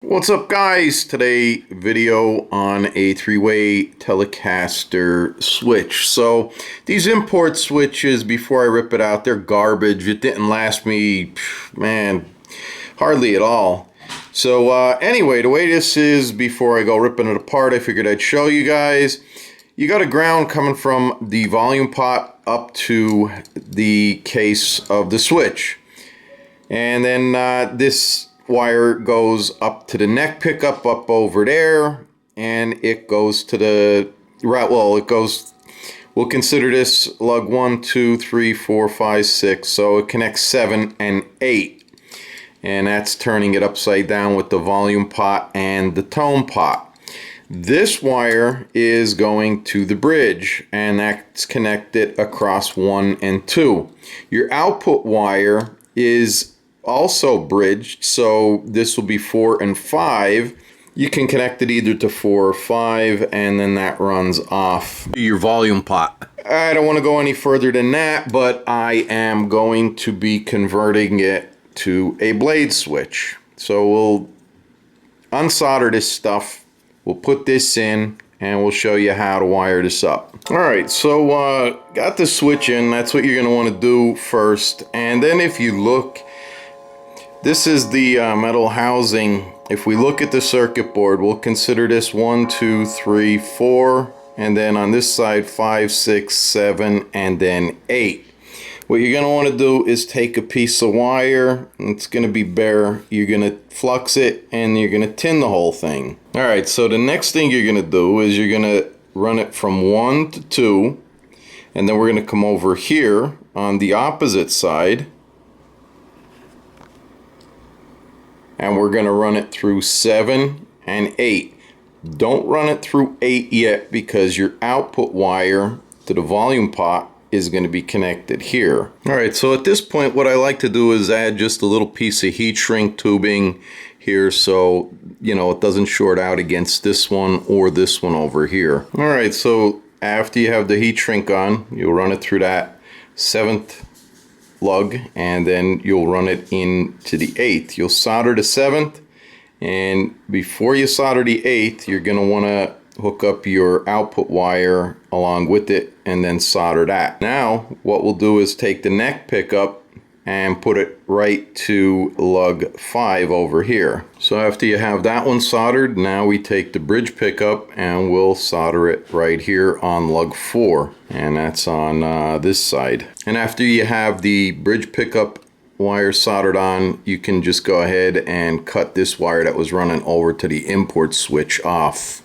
What's up, guys? Today video on a three-way Telecaster switch. So these import switches, before I rip it out, they're garbage. It didn't last me, man, hardly at all. So anyway, the way this is, before I go ripping it apart, I figured I'd show you guys. You got a ground coming from the volume pot up to the case of the switch. And then this wire goes up to the neck pickup up over there, and it goes to the right. Well, it goes. We'll consider this lug 1, 2, 3, 4, 5, 6. So it connects 7 and 8, and that's turning it upside down with the volume pot and the tone pot. This wire is going to the bridge, and that's connected across 1 and 2. Your output wire is also bridged, so this will be 4 and 5. You can connect it either to 4 or 5, and then that runs off your volume pot. I don't want to go any further than that, but I am going to be converting it to a blade switch. So we'll unsolder this stuff, we'll put this in, and we'll show you how to wire this up. Alright, so got the switch in. That's what you're going to want to do first. And then if you look, this is the metal housing. If we look at the circuit board, we'll consider this 1, 2, 3, 4, and then on this side 5, 6, 7, and then 8. What you're going to want to do is take a piece of wire, it's going to be bare, you're going to flux it, and you're going to tin the whole thing. Alright, so the next thing you're going to do is you're going to run it from 1 to 2, and then we're going to come over here on the opposite side, and we're going to run it through 7 and 8. Don't run it through 8 yet, because your output wire to the volume pot is going to be connected here. Alright, so at this point what I like to do is add just a little piece of heat shrink tubing here, so you know it doesn't short out against this one or this one over here. Alright, so after you have the heat shrink on, you'll run it through that 7th lug, and then you'll run it into the 8th. You'll solder the 7th, and before you solder the 8th, you're going to want to hook up your output wire along with it and then solder that. Now what we'll do is take the neck pickup and put it right to lug 5 over here. So after you have that one soldered, now we take the bridge pickup and we'll solder it right here on lug 4, and that's on this side. And after you have the bridge pickup wire soldered on, you can just go ahead and cut this wire that was running over to the import switch off.